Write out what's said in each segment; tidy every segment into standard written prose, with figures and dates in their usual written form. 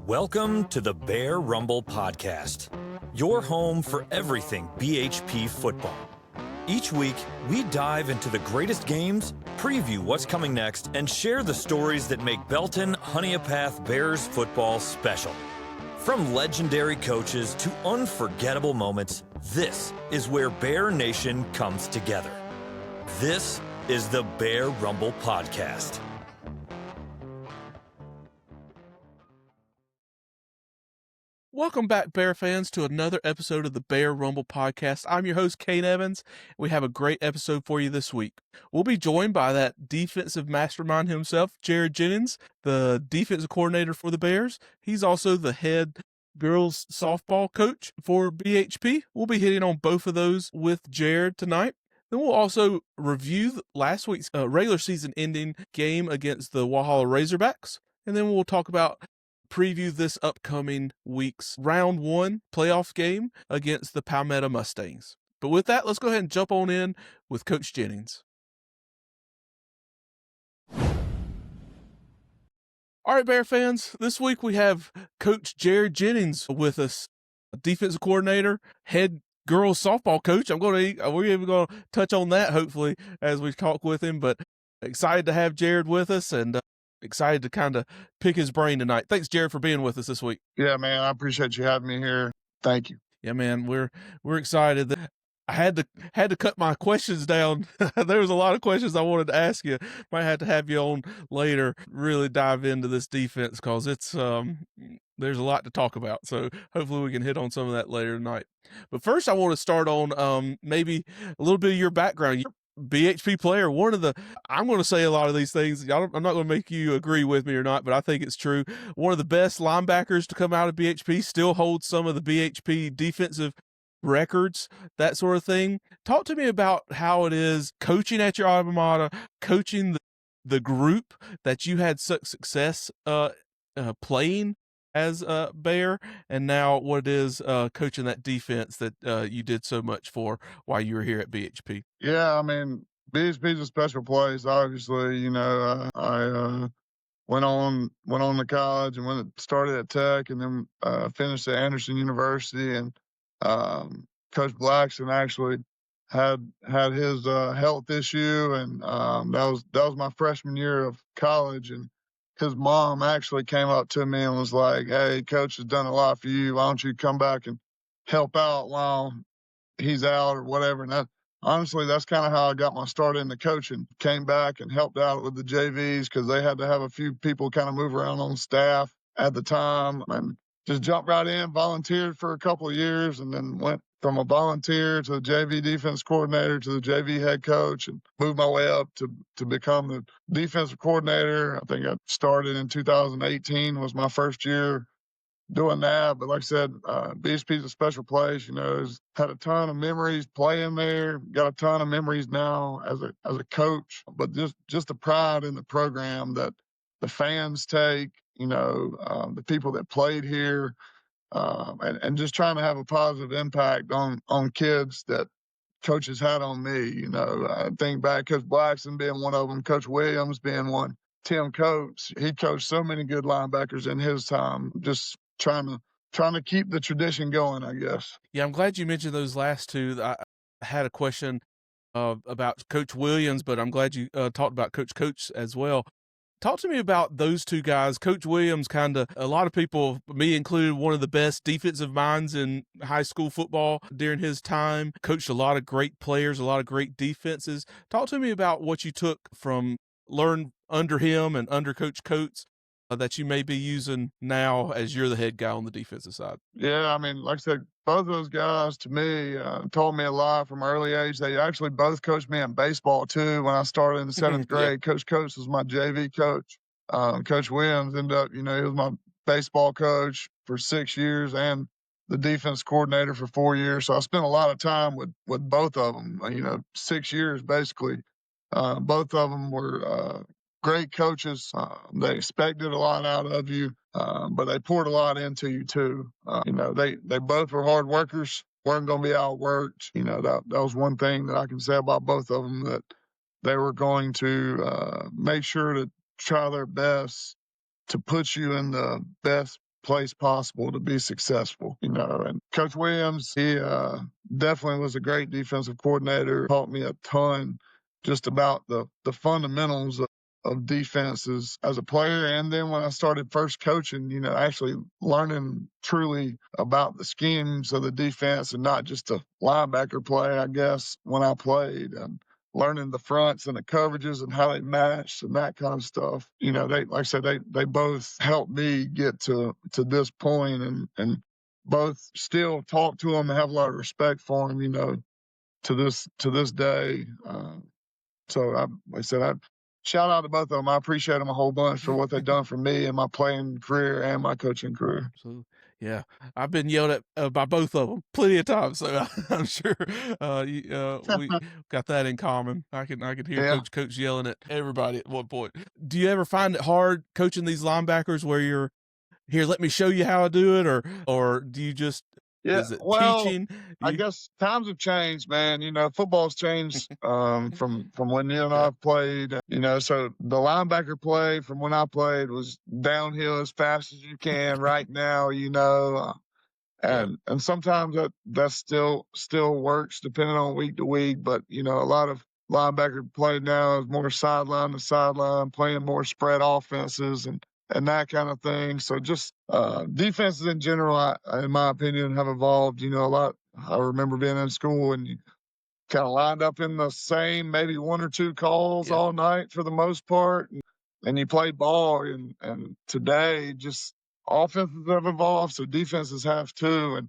Welcome to the Bear Rumble Podcast, your home for everything BHP football. Each week, we dive into the greatest games, preview what's coming next, and share the stories that make Belton Honeypath Bears football special. From legendary coaches to unforgettable moments, this is where Bear Nation comes together. This is the Bear Rumble Podcast. Welcome back, Bear fans, to another episode of the Bear Rumble Podcast. I'm your host, Kayne Evans. We have a great episode for you this week. We'll be joined by that defensive mastermind himself, Jared Jennings, the defensive coordinator for the Bears. He's also the head girls softball coach for BHP. We'll be hitting on both of those with Jared tonight. Then we'll also review last week's regular season ending game against the Walhalla Razorbacks. And then we'll talk about preview this upcoming week's round one playoff game against the Palmetto Mustangs. But with that, let's go ahead and jump on in with Coach Jennings. All right, Bear fans, this week we have Coach Jared Jennings with us, defensive coordinator, head girls softball coach. We're even going to touch on that, hopefully, as we talk with him, but excited to have Jared with us and excited to kind of pick his brain tonight. Thanks, Jared, for being with us this week. Yeah, man, I appreciate you having me here. Thank you. Yeah, man, we're excited. I had to cut my questions down. There was a lot of questions I wanted to ask you. Might have to have you on later, really dive into this defense because it's there's a lot to talk about. So hopefully we can hit on some of that later tonight. But first, I want to start on maybe a little bit of your background. BHP player, I'm going to say a lot of these things. I'm not going to make you agree with me or not, but I think it's true. One of the best linebackers to come out of BHP, still holds some of the BHP defensive records, that sort of thing. Talk to me about how it is coaching at your alma mater, coaching the group that you had such success playing as a Bear, and now what it is coaching that defense that you did so much for while you were here at BHP. Yeah, I mean, BHP is a special place. Obviously, I went on to college and started at Tech, and then finished at Anderson University. And Coach Blackson actually had his health issue, and that was my freshman year of college. And his mom actually came up to me and was like, "Hey, Coach has done a lot for you. Why don't you come back and help out while he's out or whatever?" And honestly, that's kind of how I got my start into coaching. Came back and helped out with the JVs because they had to have a few people kind of move around on staff at the time. And just jumped right in, volunteered for a couple of years, and then went from a volunteer to the JV defense coordinator to the JV head coach, and moved my way up to become the defensive coordinator. I think I started in 2018 was my first year doing that. But like I said, BHP is a special place. Had a ton of memories playing there. Got a ton of memories now as a coach. But just the pride in the program that the fans take. The people that played here. And just trying to have a positive impact on kids that coaches had on me. I think back, Coach Blackson being one of them, Coach Williams being one, Tim Coates. He coached so many good linebackers in his time. Just trying to keep the tradition going, I guess. Yeah, I'm glad you mentioned those last two. I had a question about Coach Williams, but I'm glad you talked about Coach Coates as well. Talk to me about those two guys. Coach Williams, a lot of people, me included, one of the best defensive minds in high school football during his time. Coached a lot of great players, a lot of great defenses. Talk to me about what you took from learn under him and under Coach Coates that you may be using now as you're the head guy on the defensive side. Yeah, I mean, like I said, both of those guys to me taught me a lot from early age. They actually both coached me in baseball too. When I started in the seventh grade, Coach Coates was my JV coach. Coach Williams ended up, he was my baseball coach for 6 years and the defense coordinator for 4 years. So I spent a lot of time with both of them, 6 years basically. Both of them were great coaches. They expected a lot out of you, but they poured a lot into you too. They both were hard workers, weren't going to be outworked. That was one thing that I can say about both of them, that they were going to make sure to try their best to put you in the best place possible to be successful, you know. And Coach Williams, he definitely was a great defensive coordinator, taught me a ton just about the fundamentals of defenses as a player. And then when I started first coaching, you know, actually learning truly about the schemes of the defense and not just a linebacker play, I guess, when I played. And learning the fronts and the coverages and how they matched and that kind of stuff. You know, they, like I said, they both helped me get to this point, and both still talk to them and have a lot of respect for them, you know, to this day. Like I said, I shout out to both of them. I appreciate them a whole bunch for what they've done for me in my playing career and my coaching career. So, yeah, I've been yelled at by both of them plenty of times, so I'm sure we got that in common. I can hear Yeah. Coach yelling at everybody at one point. Do you ever find it hard coaching these linebackers where you're here? Let me show you how I do it, or do you just Yeah, is it well, teaching? I guess times have changed, man. You know, football's changed from when you and I played. You know, so the linebacker play from when I played was downhill as fast as you can right now. You know, and sometimes that still works depending on week to week. But you know, a lot of linebacker play now is more sideline to sideline, playing more spread offenses and that kind of thing. So just defenses in general, in my opinion, have evolved. You know, a lot. I remember being in school and you kind of lined up in the same maybe one or two calls all night for the most part, and you played ball. And today, just offenses have evolved, so defenses have too, and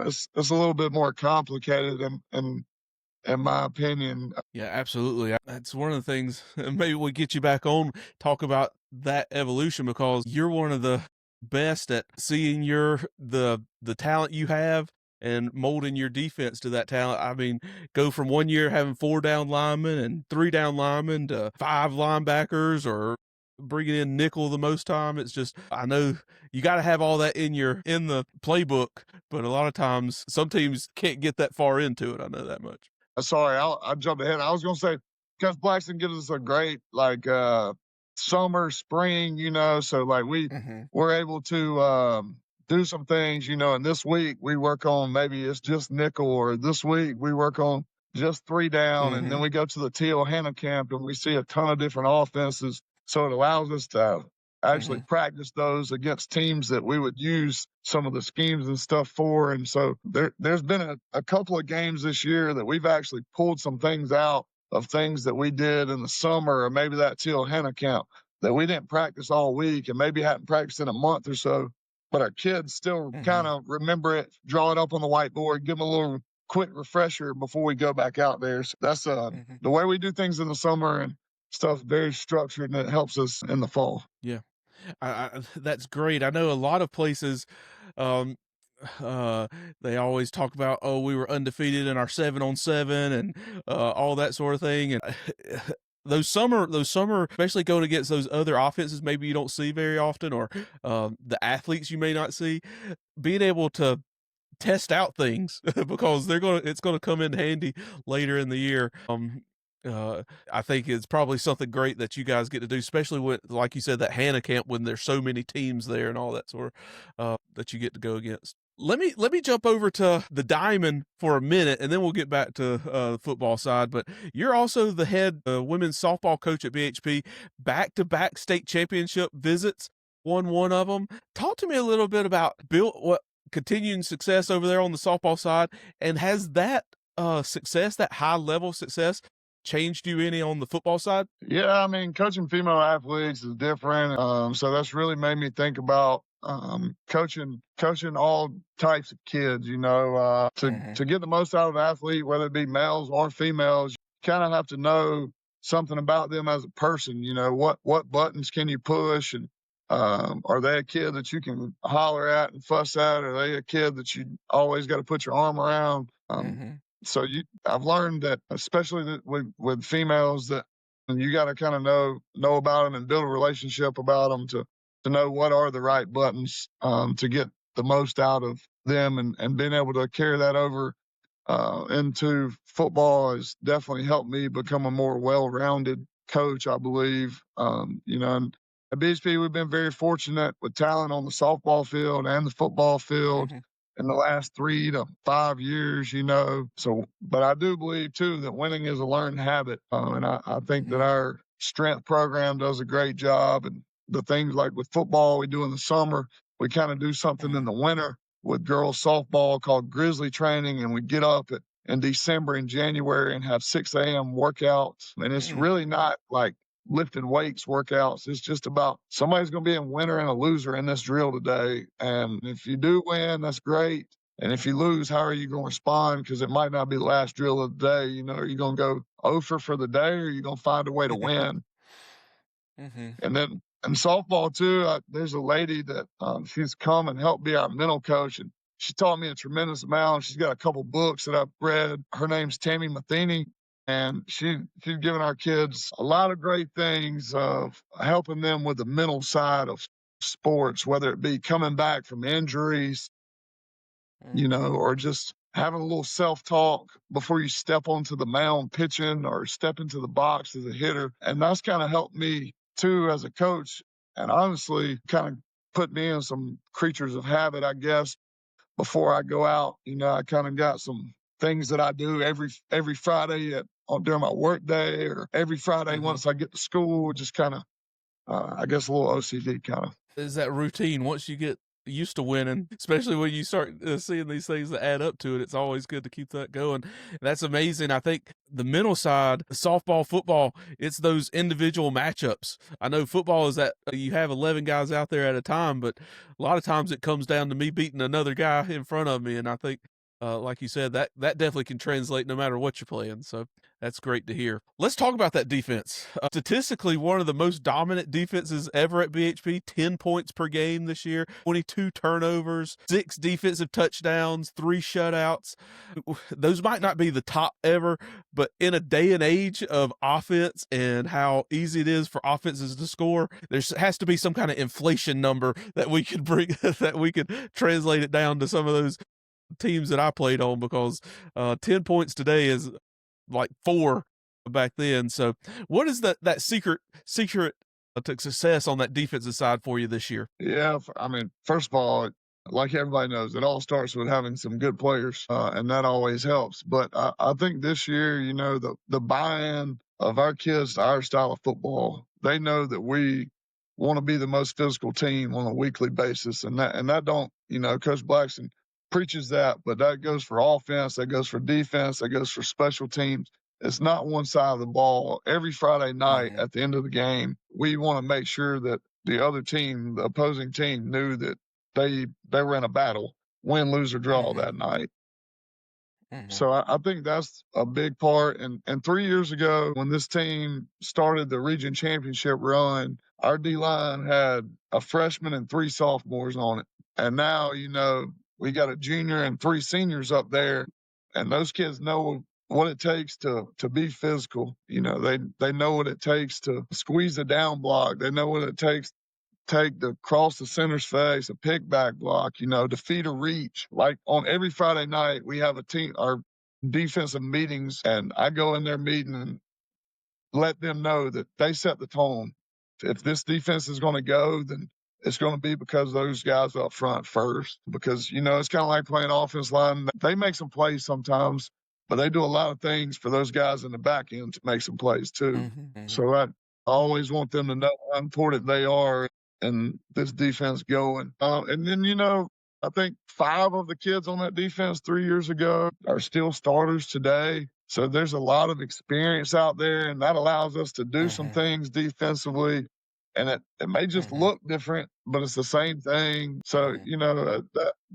it's a little bit more complicated. In my opinion. Yeah, absolutely. That's one of the things. Maybe we get you back on talk about that evolution because you're one of the best at seeing the talent you have and molding your defense to that talent. I mean, go from 1 year having 4 down linemen and 3 down linemen to 5 linebackers or bringing in nickel the most time. It's just, I know you got to have all that in the playbook, but a lot of times some teams can't get that far into it. I know that much. Sorry, I jumped ahead. I was going to say, Coach Blackson gives us a great, like, summer, spring, you know, so, like, we're able to do some things, you know, and this week we work on maybe it's just nickel, or this week we work on just 3 down, and then we go to the Teal Hannah camp and we see a ton of different offenses. So it allows us to actually practice those against teams that we would use some of the schemes and stuff for. And so there's been a couple of games this year that we've actually pulled some things out of things that we did in the summer, or maybe that Teal Hannah camp that we didn't practice all week and maybe hadn't practiced in a month or so, but our kids still kind of remember it, draw it up on the whiteboard, give them a little quick refresher before we go back out there. So that's the way we do things in the summer, and stuff very structured, and it helps us in the fall. Yeah. That's great. I know a lot of places, um, they always talk about, oh, we were undefeated in our 7-on-7 and all that sort of thing. And those summer, especially going against those other offenses, maybe you don't see very often, or the athletes you may not see, being able to test out things because it's gonna come in handy later in the year. I think it's probably something great that you guys get to do, especially with, like you said, that Hannah camp when there's so many teams there and all that sort of that you get to go against. Let me jump over to the diamond for a minute, and then we'll get back to the football side. But you're also the head women's softball coach at BHP. Back-to-back state championship visits, won one of them. Talk to me a little bit about what continuing success over there on the softball side, and has that success, that high level success, changed you any on the football side? Yeah, I mean, coaching female athletes is different. So that's really made me think about coaching all types of kids. You know, to get the most out of an athlete, whether it be males or females, you kind of have to know something about them as a person. You know, what buttons can you push, and are they a kid that you can holler at and fuss at? Are they a kid that you always got to put your arm around? So I've learned that, especially with females, that you got to kind of know about them and build a relationship about them to know what are the right buttons to get the most out of them, and being able to carry that over into football has definitely helped me become a more well-rounded coach, I believe. You know, and At BHP, we've been very fortunate with talent on the softball field and the football field Mm-hmm. in the last 3 to 5 years, you know. So, but I do believe too that winning is a learned habit, and I think that Mm-hmm. our strength program does a great job. And the things like with football we do in the summer, we kind of do something in the winter with girls softball called grizzly training, and we get up in December and January and have 6 a.m. workouts, and it's Mm-hmm. really not like lifting weights workouts. It's just about somebody's going to be a winner and a loser in this drill today. And if you do win, that's great. And if you lose, how are you going to respond? Because it might not be the last drill of the day. You know, are you going to go over for the day, or are you going to find a way to win? Mm-hmm. And then in softball too, there's a lady that she's come and helped be our mental coach, and she taught me a tremendous amount. She's got a couple books that I've read. Her name's Tammy Matheny, and she's given our kids a lot of great things of helping them with the mental side of sports, whether it be coming back from injuries, you know, or just having a little self-talk before you step onto the mound pitching or step into the box as a hitter. And that's kind of helped me too as a coach, and honestly kind of put me in some creatures of habit, I guess. Before I go out, you know, I kind of got some things that I do every Friday during my work day, or every Friday Mm-hmm. once I get to school, just kind of, I guess, a little OCD kind of. Is that routine once you get used to winning, especially when you start seeing these things that add up to it? It's always good to keep that going. That's amazing. I think the mental side, softball, football, it's those individual matchups. I know football is that you have 11 guys out there at a time, but a lot of times it comes down to me beating another guy in front of me. And I think, like you said, that definitely can translate no matter what you're playing. So that's great to hear. Let's talk about that defense. Statistically, one of the most dominant defenses ever at BHP, 10 points per game this year, 22 turnovers, 6 defensive touchdowns, 3 shutouts. Those might not be the top ever, but in a day and age of offense and how easy it is for offenses to score, there has to be some kind of inflation number that we could bring, that we could translate it down to some of those teams that I played on, because 10 points today is like 4 back then. So what is that secret to success on that defensive side for you this year? Yeah, I mean, first of all, like everybody knows, it all starts with having some good players, and that always helps. But I think this year, you know, the buy-in of our kids to our style of football, they know that we want to be the most physical team on a weekly basis, and that don't, you know, Coach Blackson preaches that, but that goes for offense, that goes for defense, that goes for special teams. It's not one side of the ball. Every Friday night Mm-hmm. at the end of the game, we want to make sure that the other team, the opposing team, knew that they were in a battle, win, lose, or draw Mm-hmm. that night. Mm-hmm. So I think that's a big part. And 3 years ago, when this team started the region championship run, our D line had a freshman and 3 sophomores on it. And now, you know, we got a junior and 3 seniors up there, and those kids know what it takes to be physical. You know, they know what it takes to squeeze a down block. They know what it takes take the cross the center's face, a pick back block, you know, defeat a reach. Like on every Friday night, we have our defensive meetings, and I go in their meeting and let them know that they set the tone. If this defense is going to go, then it's going to be because those guys up front first. Because, you know, it's kind of like playing offense line. They make some plays sometimes, but they do a lot of things for those guys in the back end to make some plays too. Mm-hmm. So I always want them to know how important they are and this defense going. And then, you know, I think 5 of the kids on that defense 3 years ago are still starters today. So there's a lot of experience out there, and that allows us to do some Mm-hmm. things defensively. And it may just Mm-hmm. look different, but it's the same thing. So, Mm-hmm. you know,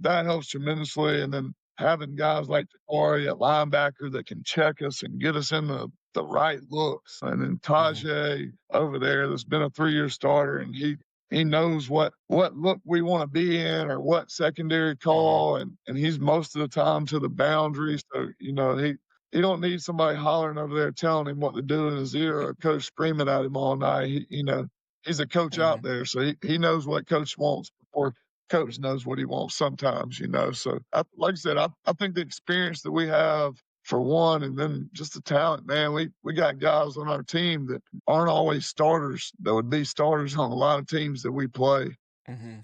that helps tremendously. And then having guys like Takari at linebacker that can check us and get us in the right looks. And then Mm-hmm. Tajay over there that's been a 3-year starter, and he knows what look we want to be in or what secondary Mm-hmm. call, and he's most of the time to the boundary. So, you know, he don't need somebody hollering over there telling him what to do in his ear, or a coach screaming at him all night. You know, he's a coach Mm-hmm. out there, so he knows what coach wants before coach knows what he wants sometimes, you know. So, like I said, I think the experience that we have for one, and then just the talent, man. We got guys on our team that aren't always starters, that would be starters on a lot of teams that we play. Mm-hmm.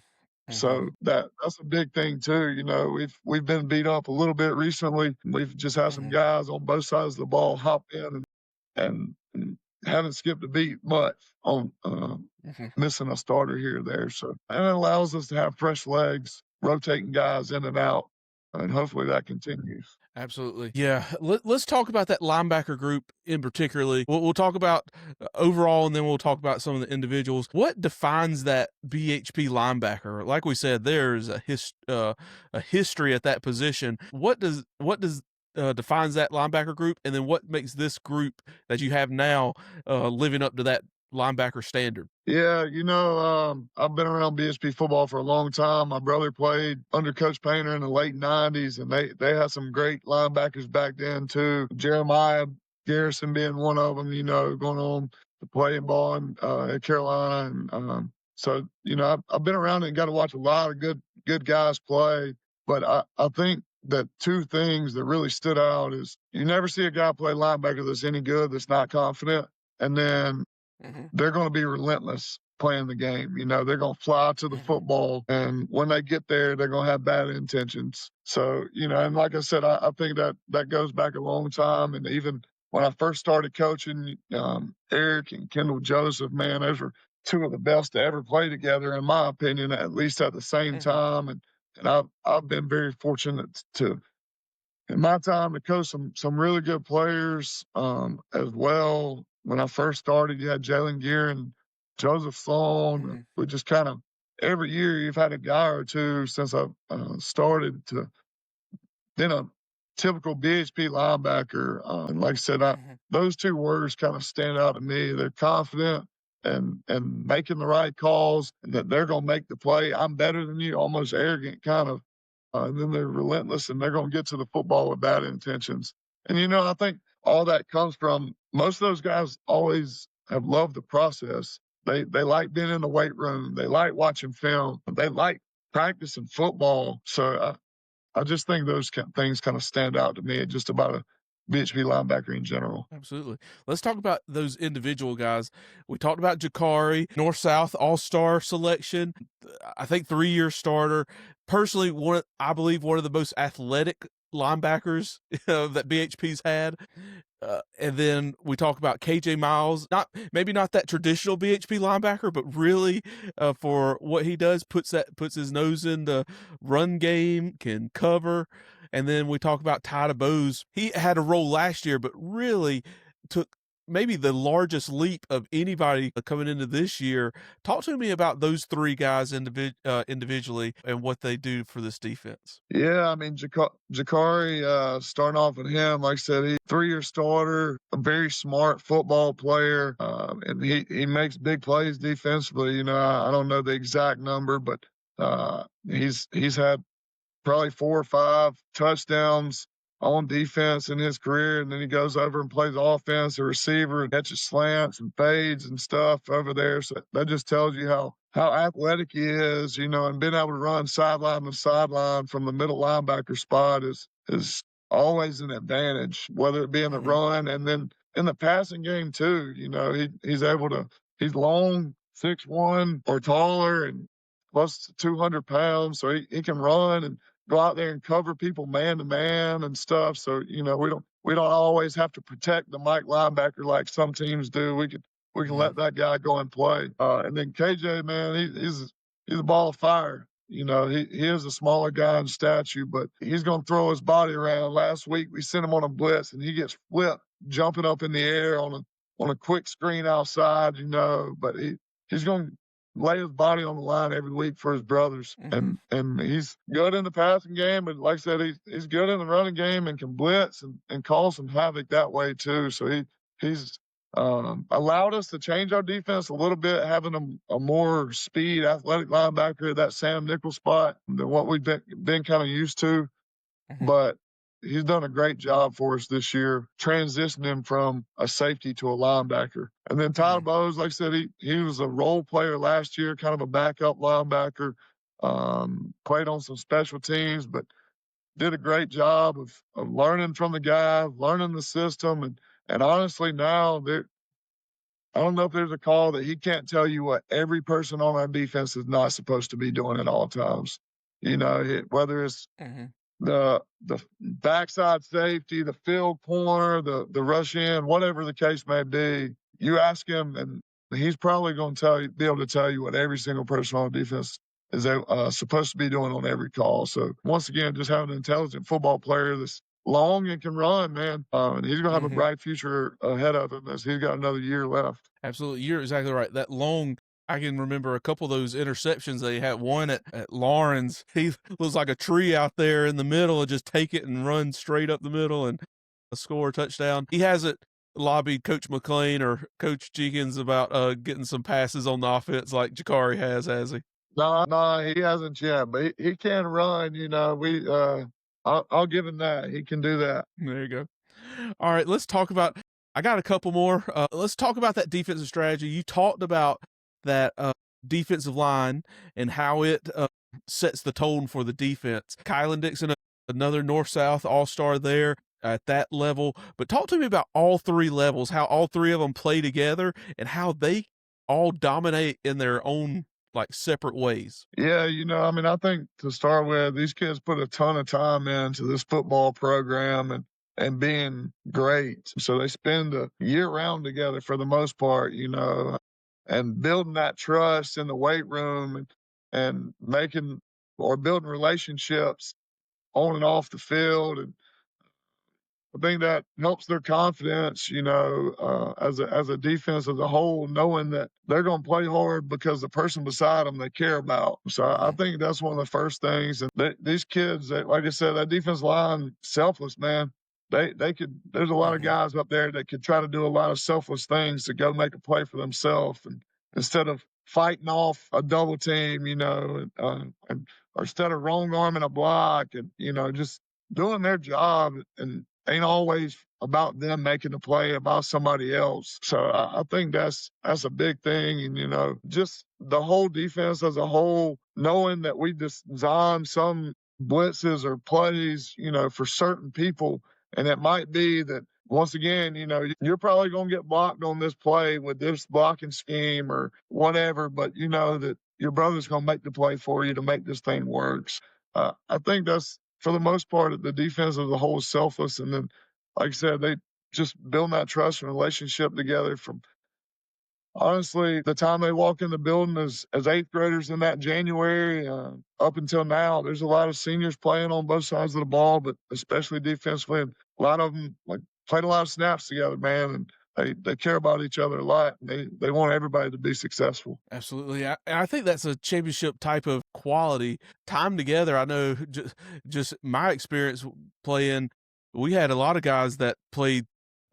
Mm-hmm. So that's a big thing too. You know, we've been beat up a little bit recently. We've just had some Mm-hmm. guys on both sides of the ball hop in and haven't skipped a beat much on Mm-hmm. missing a starter here or there. So and it allows us to have fresh legs, rotating guys in and out, and hopefully that continues. Absolutely. Yeah. Let's talk about that linebacker group in particularly. We'll talk about overall, and then we'll talk about some of the individuals. What defines that BHP linebacker? Like we said, there's a history at that position. What does defines that linebacker group, and then what makes this group that you have now living up to that linebacker standard? Yeah, you know, I've been around BSP football for a long time. My brother played under Coach Painter in the late '90s, and they had some great linebackers back then too. Jeremiah Garrison being one of them. You know, going on to play ball at Carolina, and so you know, I've been around and got to watch a lot of good guys play. But I think that two things that really stood out is you never see a guy play linebacker that's any good that's not confident, and then Mm-hmm. they're going to be relentless playing the game. You know, they're going to fly to the football, and when they get there, they're going to have bad intentions. So, you know, and like I said, I think that goes back a long time. And even when I first started coaching, Eric and Kendall Joseph, man, those were two of the best to ever play together, in my opinion, at least at the same Mm-hmm. time. And I've been very fortunate to in my time to coach some really good players as well. When I first started, you had Jalen Gear and Joseph Sloan. Mm-hmm. We just kind of every year you've had a guy or two since I started to been a typical BHP linebacker. And like I said, Mm-hmm. those two words kind of stand out to me. They're confident and making the right calls, and that they're going to make the play. I'm better than you, almost arrogant kind of. And then they're relentless, and they're going to get to the football with bad intentions. And you know, I think all that comes from most of those guys always have loved the process. They like being in the weight room. They like watching film. They like practicing football. So I just think those things kind of stand out to me just about a BHP linebacker in general. Absolutely. Let's talk about those individual guys. We talked about Jakari, North-South All-Star selection. I think 3-year starter. Personally, I believe one of the most athletic linebackers that BHP's had. And then we talk about KJ Miles, maybe not that traditional BHP linebacker, but really for what he does, puts his nose in the run game, can cover. And then we talk about Ty DeBose. He had a role last year, but really took maybe the largest leap of anybody coming into this year. Talk to me about those three guys individually and what they do for this defense. Yeah, I mean, Jakari, starting off with him, like I said, he's a 3-year starter, a very smart football player, and he makes big plays defensively. You know, I don't know the exact number, but he's had probably 4 or 5 touchdowns on defense in his career, and then he goes over and plays offense, a receiver, and catches slants and fades and stuff over there. So that just tells you how athletic he is, you know, and being able to run sideline to sideline from the middle linebacker spot is always an advantage, whether it be in the run and then in the passing game too. You know, he's long, 6'1" or taller, and plus 200 pounds, so he can run and go out there and cover people man to man and stuff. So, you know, we don't always have to protect the Mike linebacker like some teams do. We can let that guy go and play. And then KJ, man, he's a ball of fire. You know, he is a smaller guy in stature, but he's going to throw his body around. Last week we sent him on a blitz, and he gets flipped jumping up in the air on a quick screen outside. You know, but he's going to lay his body on the line every week for his brothers. And he's good in the passing game, but like I said, he's good in the running game and can blitz and cause some havoc that way too. So he's allowed us to change our defense a little bit, having a more speed, athletic linebacker at that Sam Nickel spot than what we've been kind of used to. But he's done a great job for us this year, transitioning him from a safety to a linebacker. And then Tyler Bowes, like I said, he was a role player last year, kind of a backup linebacker, played on some special teams, but did a great job of learning from the guy, learning the system, and honestly now I don't know if there's a call that he can't tell you what every person on our defense is not supposed to be doing at all times. Whether it's Mhm. the backside safety, the field corner, the rush in, whatever the case may be, you ask him, and he's probably going to be able to tell you what every single person on defense is supposed to be doing on every call. So once again, just having an intelligent football player that's long and can run, man, and he's going to have a Mhm. bright future ahead of him as he's got another year left. Absolutely. You're exactly right. That long, I can remember a couple of those interceptions they had. One at Lawrence, he was like a tree out there in the middle and just take it and run straight up the middle and score a touchdown. He hasn't lobbied Coach McLean or Coach Jenkins about getting some passes on the offense like Jakari has he? No, he hasn't yet, but he can run. I'll give him that. He can do that. There you go. All right, let's talk about. I got a couple more. Let's talk about that defensive strategy. You talked about that defensive line and how it sets the tone for the defense. Kylan Dixon, another North-South All-Star there at that level. But talk to me about all three levels, how all three of them play together, and how they all dominate in their own like separate ways. Yeah, I think to start with, these kids put a ton of time into this football program and being great. So they spend a year round together for the most part, and building that trust in the weight room and making or building relationships on and off the field. And I think that helps their confidence, as a defense as a whole, knowing that they're going to play hard because the person beside them they care about. So I Mhm. think that's one of the first things. And these kids, like I said, that defense line, selfless, man. They could. There's a lot of Mhm. guys up there that could try to do a lot of selfless things to go make a play for themselves, and instead of fighting off a double team, or instead of wrong arming a block, and just doing their job and ain't always about them making the play, about somebody else. So I think that's a big thing. And, just the whole defense as a whole, knowing that we design some blitzes or plays, for certain people. And it might be that once again, you're probably going to get blocked on this play with this blocking scheme or whatever, but you know that your brother's going to make the play for you to make this thing work. I think that's for the most part, the defense as a whole is selfless. And then, like I said, they just build that trust and relationship together from honestly the time they walk in the building as eighth graders in that January up until now. There's a lot of seniors playing on both sides of the ball, but especially defensively. And a lot of them like played a lot of snaps together, man. And they care about each other a lot. And they want everybody to be successful. Absolutely. And I think that's a championship type of quality. Time together, I know just my experience playing, we had a lot of guys that played,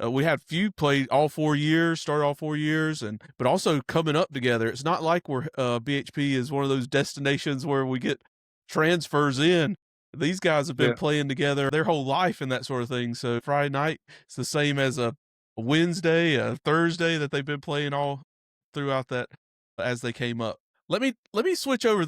we had few played all 4 years, started all 4 years, but also coming up together. It's not like we're, BHP is one of those destinations where we get transfers in. These guys have been Yeah. playing together their whole life and that sort of thing. So Friday night, it's the same as a Wednesday, a Thursday that they've been playing all throughout that as they came up. Let me switch over.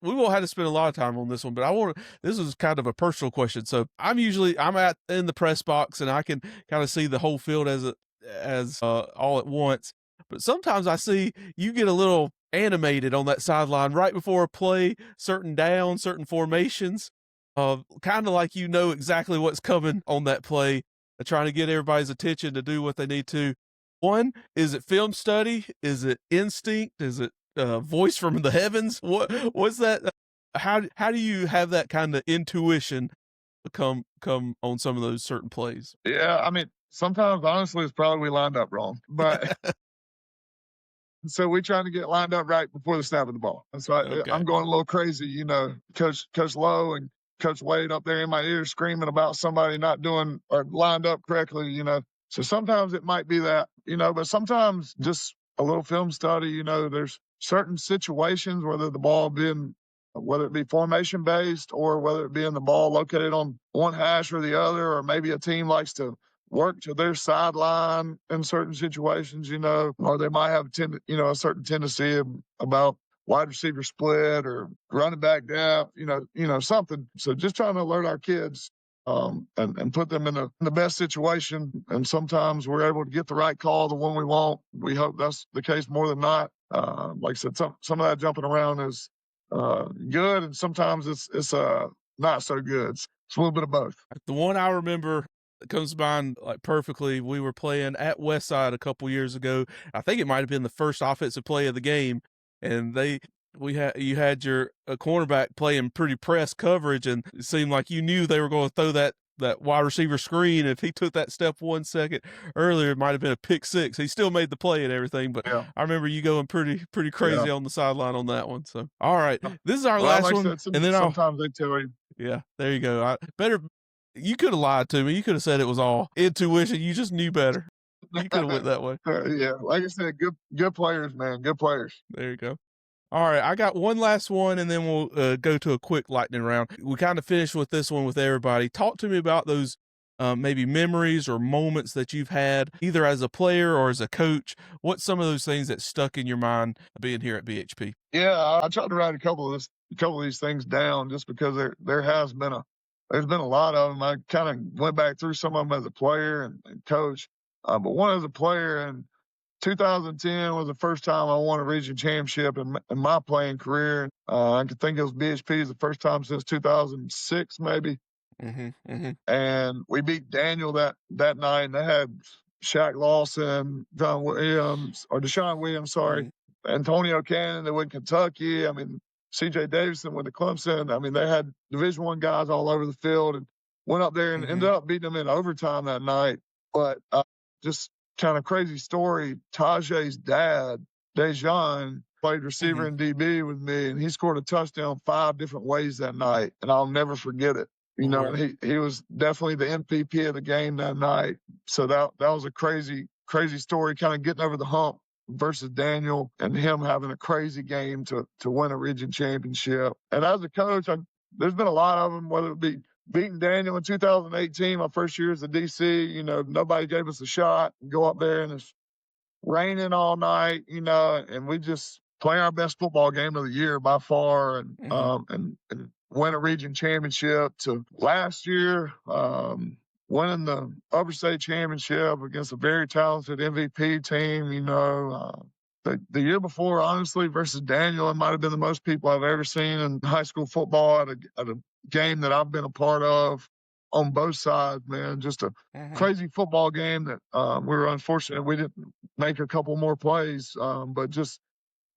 We will have to spend a lot of time on this one, but this is kind of a personal question. So I'm at in the press box and I can kind of see the whole field as all at once. But sometimes I see you get a little animated on that sideline right before a play, certain downs, certain formations, kind of like you know exactly what's coming on that play, trying to get everybody's attention to do what they need to. One, is it film study? Is it instinct? Is it voice from the heavens? What's that? How do you have that kind of intuition come on some of those certain plays? Yeah. I mean, sometimes honestly, it's probably we lined up wrong, but so we trying to get lined up right before the snap of the ball. And so I'm Okay. going a little crazy, Coach Lowe and Coach Wade up there in my ear screaming about somebody not doing or lined up correctly. So sometimes it might be that, but sometimes just a little film study, there's certain situations, whether it be formation based or whether it be in the ball located on one hash or the other, or maybe a team likes to work to their sideline in certain situations, or they might have a certain tendency about wide receiver split or running back depth, something. So just trying to alert our kids and put them in the best situation. And sometimes we're able to get the right call, the one we want. We hope that's the case more than not. Like I said, some of that jumping around is good, and sometimes it's not so good. It's a little bit of both. The one I remember that comes to mind like perfectly, we were playing at Westside a couple years ago. I think it might have been the first offensive play of the game, and you had your cornerback playing pretty press coverage, and it seemed like you knew they were going to throw that wide receiver screen. If he took that step 1 second earlier, it might have been a pick six. He still made the play and everything, but Yeah. I remember you going pretty crazy on the sideline on that one. So, all right, this is our Well, last like I one, said, and then sometimes they tell you. yeah, there you go. You could have lied to me. You could have said it was all intuition. You just knew better. You could have went that way. Yeah, like I said, good players, man. Good players. There you go. All right, I got one last one, and then we'll go to a quick lightning round. We kind of finished with this one with everybody. Talk to me about those maybe memories or moments that you've had, either as a player or as a coach. What's some of those things that stuck in your mind being here at BHP? Yeah, I tried to write a couple of these things down just because there's been a lot of them. I kind of went back through some of them as a player and coach, but one as a player in 2010 was the first time I won a region championship in my playing career. I could think it was BHP the first time since 2006, maybe. And we beat Daniel that night, and they had Shaq Lawson, Deshaun Williams, sorry, Antonio Cannon that went Kentucky. I mean, C.J. Davidson went to Clemson. I mean, they had Division I guys all over the field, and went up there and ended up beating them in overtime that night. But just kind of crazy story. Tajay's dad, Dejan, played receiver and DB with me, and he scored a touchdown 5 different ways that night, and I'll never forget it. And he was definitely the MVP of the game that night. So that was a crazy story, kind of getting over the hump versus Daniel and him having a crazy game to win a region championship. And as a coach, there's been a lot of them, whether it be beating Daniel in 2018, my first year as a DC, nobody gave us a shot. Go up there and it's raining all night, and we just play our best football game of the year by far, and win a region championship. To last year, winning the Upper State Championship against a very talented MVP team, the year before, honestly, versus Daniel, it might have been the most people I've ever seen in high school football at a game that I've been a part of on both sides, man. Just a crazy football game that we were unfortunate we didn't make a couple more plays, but just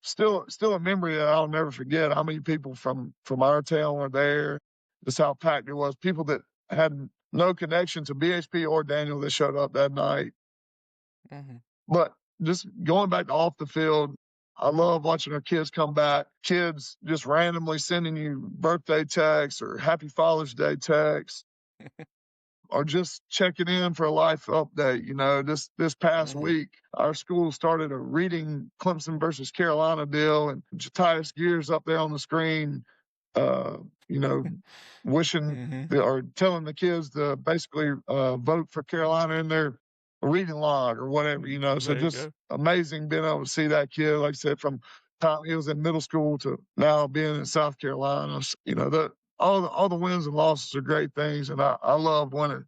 still a memory that I'll never forget. How many people from our town were there, just how packed it was. People that had no connection to BHP or Daniel that showed up that night. But just going back to off the field, I love watching our kids come back. Kids just randomly sending you birthday texts or happy Father's Day texts, or just checking in for a life update. This past week, our school started a reading Clemson versus Carolina deal, and Jatias Gears up there on the screen, wishing or telling the kids to basically vote for Carolina in their reading log or whatever, So just amazing being able to see that kid, like I said, from time he was in middle school to now being in South Carolina. All the wins and losses are great things, and I love winning.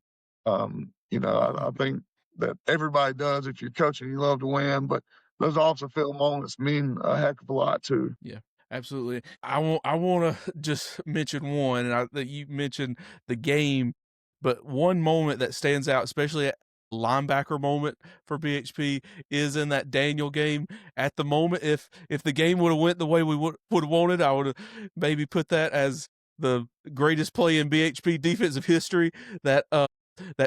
I think that everybody does. If you're coaching, you love to win, but those also field moments mean a heck of a lot too. Yeah, absolutely. I want to just mention one, and that you mentioned the game, but one moment that stands out, especially at linebacker moment for BHP, is in that Daniel game. At the moment, if the game would have went the way we would have wanted, I would have maybe put that as the greatest play in BHP defensive history. That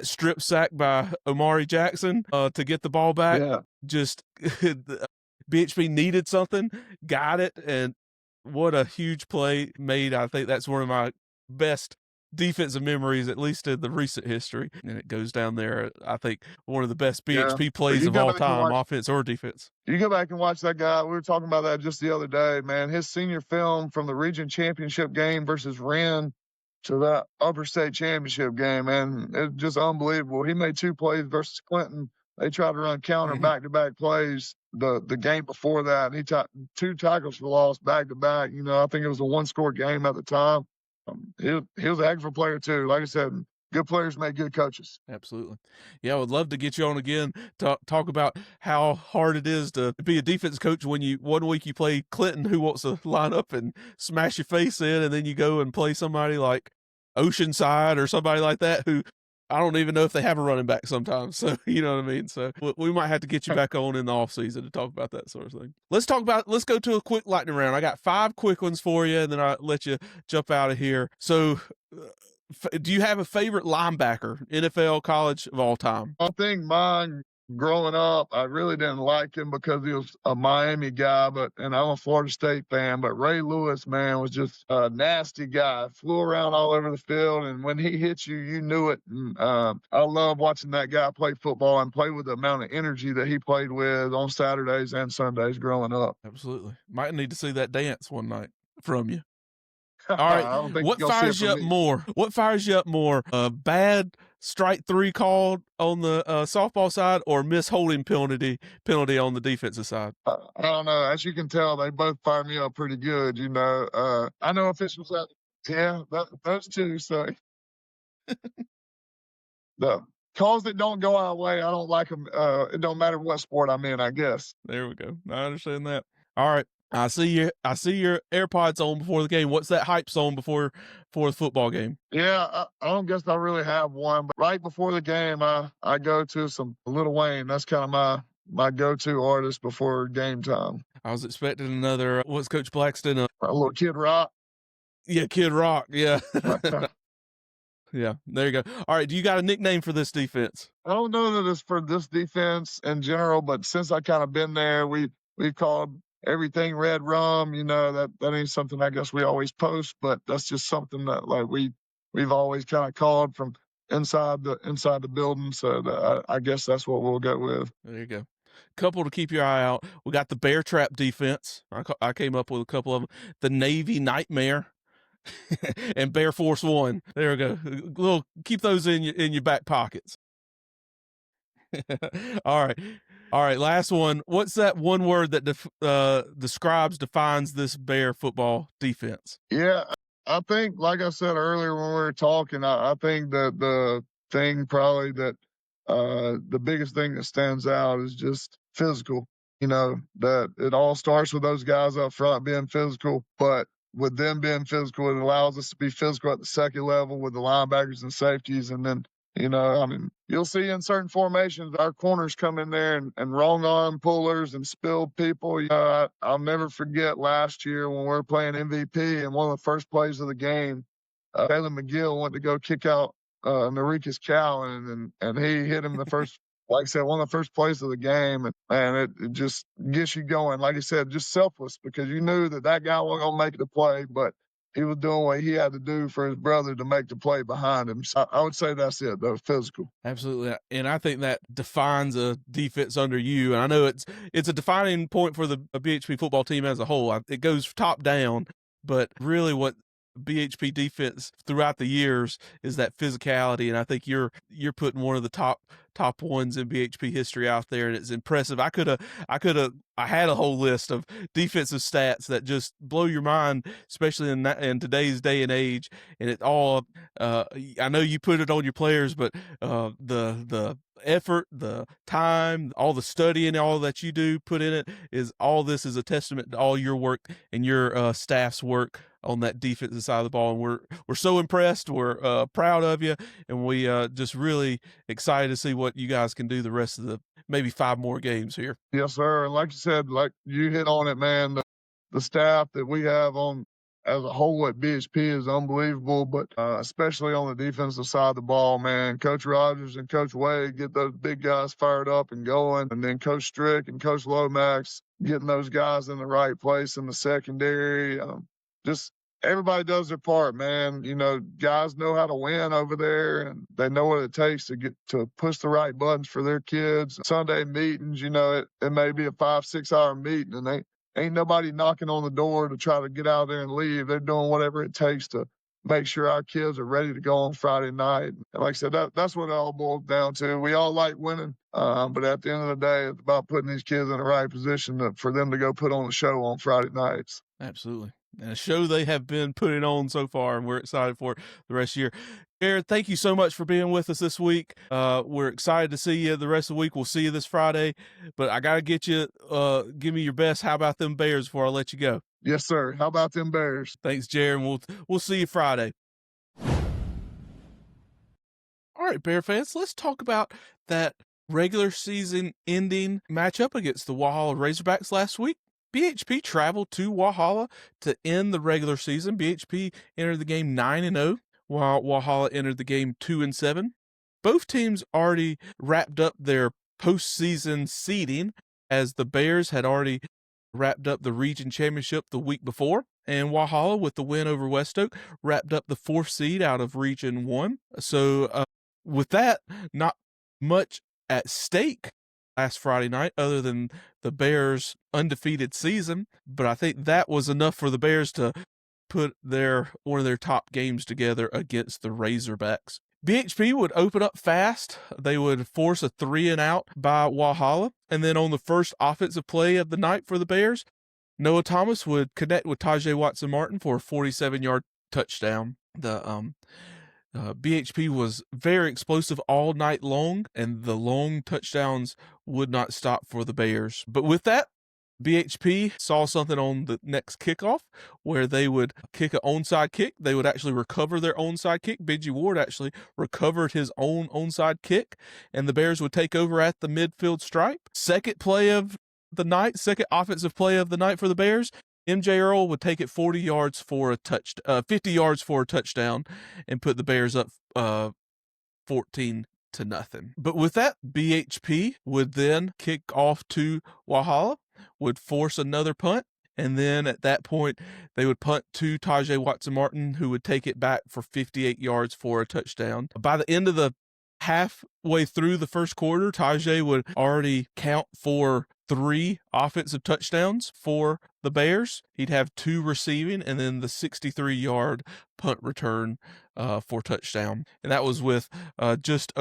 strip sack by Omari Jackson to get the ball back. Yeah. Just BHP needed something, got it, and what a huge play made. I think that's one of my best defensive memories, at least in the recent history. And it goes down there, I think, one of the best BHP plays of all time, offense or defense. You go back and watch that guy. We were talking about that just the other day, man. His senior film from the region championship game versus Wren to that Upper State Championship game, man, it's just unbelievable. He made 2 plays versus Clinton. They tried to run counter back-to-back plays. the game before that. He 2 tackles for loss back to back. You know, I think it was a 1-score game at the time. He was a heck of a player too. Like I said, good players make good coaches. Absolutely. Yeah, I would love to get you on again, talk about how hard it is to be a defense coach when you 1 week you play Clinton, who wants to line up and smash your face in, and then you go and play somebody like Oceanside or somebody like that who I don't even know if they have a running back sometimes. So, you know what I mean? So we might have to get you back on in the off season to talk about that sort of thing. Let's go to a quick lightning round. I got 5 quick ones for you, and then I'll let you jump out of here. So, do you have a favorite linebacker, NFL, college, of all time? I think mine growing up, I really didn't like him because he was a Miami guy, and I'm a Florida State fan, but Ray Lewis, man, was just a nasty guy. Flew around all over the field, and when he hit you, you knew it. And I love watching that guy play football and play with the amount of energy that he played with on Saturdays and Sundays growing up. Absolutely. Might need to see that dance one night from you. All I right. don't think What you'll see it fires you from up me. more? What fires you up more? A bad strike 3 called on the softball side, or miss holding penalty on the defensive side? I don't know. As you can tell, they both fire me up pretty good. You know, I know officials out. Yeah, those two. So the calls that don't go our way, I don't like them. It don't matter what sport I'm in, I guess. There we go. I understand that. All right. I see your AirPods on before the game. What's that hype song before the football game? Yeah, I don't guess I really have one, but right before the game, I go to some Lil Wayne. That's kind of my go-to artist before game time. I was expecting another. What's Coach Blackston? A little Kid Rock. Yeah, Kid Rock. Yeah. Yeah, there you go. All right, do you got a nickname for this defense? I don't know that it's for this defense in general, but since I kind of been there, we've called everything Red Rum. You know, that ain't something I guess we always post, but that's just something that like we've always kind of called from inside the building. So I guess that's what we'll go with. There you go. Couple to keep your eye out. We got the Bear Trap defense. I came up with a couple of them. The Navy Nightmare. And Bear Force 1. There we go. Keep those in your back pockets. All right. Last one. What's that one word that defines this Bear football defense? Yeah, I think, like I said earlier when we were talking, I think that the thing probably that the biggest thing that stands out is just physical. You know, that it all starts with those guys up front being physical, but with them being physical, it allows us to be physical at the second level with the linebackers and safeties. And then, you know, I mean, you'll see in certain formations, our corners come in there and wrong arm pullers and spill people. You know, I'll never forget last year when we were playing MVP and one of the first plays of the game, Taylor McGill went to go kick out Maricus Cowan, and he hit him the first, like I said, one of the first plays of the game. And it just gets you going. Like I said, just selfless because you knew that guy wasn't going to make the play, but he was doing what he had to do for his brother to make the play behind him. So I would say that's it, though, physical. Absolutely. And I think that defines a defense under you. And I know it's a defining point for the BHP football team as a whole. It goes top down, but really what BHP defense throughout the years is that physicality, and I think you're putting one of the top ones in BHP history out there, and it's impressive. I had a whole list of defensive stats that just blow your mind, especially in today's day and age. And it all I know you put it on your players, but the effort, the time, all the studying, all that you do put in it this is a testament to all your work and your staff's work on that defensive side of the ball. And we're so impressed. We're proud of you, and we just really excited to see what you guys can do the rest of the maybe 5 more games here. Yes, sir. And like you said, like you hit on it, man, the staff that we have on as a whole at BHP is unbelievable, but especially on the defensive side of the ball, man. Coach Rogers and Coach Wade get those big guys fired up and going, and then Coach Strick and Coach Lomax getting those guys in the right place in the secondary. Just everybody does their part, man. You know, guys know how to win over there, and they know what it takes to push the right buttons for their kids. Sunday meetings, you know, it may be a 5-6 hour meeting, and ain't nobody knocking on the door to try to get out there and leave. They're doing whatever it takes to make sure our kids are ready to go on Friday night. And like I said, that's what it all boils down to. We all like winning, but at the end of the day, it's about putting these kids in the right position for them to go put on a show on Friday nights. Absolutely. And a show they have been putting on so far, and we're excited for it the rest of the year. Jared, thank you so much for being with us this week. We're excited to see you the rest of the week. We'll see you this Friday, but I got to get you, give me your best. How about them Bears before I let you go? Yes, sir. How about them Bears? Thanks, Jared. We'll see you Friday. All right, Bear fans, let's talk about that regular season ending matchup against the Walhalla Razorbacks last week. BHP traveled to Walhalla to end the regular season. BHP entered the game 9-0, while Walhalla entered the game 2-7. Both teams already wrapped up their postseason seeding, as the Bears had already wrapped up the region championship the week before, and Walhalla, with the win over West Oak, wrapped up the 4th seed out of Region 1. So with that, not much at stake last Friday night other than the Bears' undefeated season, but I think that was enough for the Bears to put one of their top games together against the Razorbacks. BHP would open up fast. They would force a 3-and-out by Walhalla, and then on the first offensive play of the night for the Bears, Noah Thomas would connect with Tajay Watson-Martin for a 47-yard touchdown. The BHP was very explosive all night long, and the long touchdowns would not stop for the Bears. But with that, BHP saw something on the next kickoff where they would kick an onside kick. They would actually recover their onside kick. Benji Ward actually recovered his own onside kick, and the Bears would take over at the midfield stripe. Second offensive play of the night for the Bears, MJ Earl would take it 50 yards for a touchdown and put the Bears up 14-0. But with that, BHP would then kick off to Walhalla, would force another punt, and then at that point, they would punt to Tajay Watson-Martin, who would take it back for 58 yards for a touchdown. By the end of the halfway through the first quarter, Tajay would already count for 3 offensive touchdowns for the Bears. He'd have 2 receiving, and then the 63-yard punt return for touchdown. And that was with just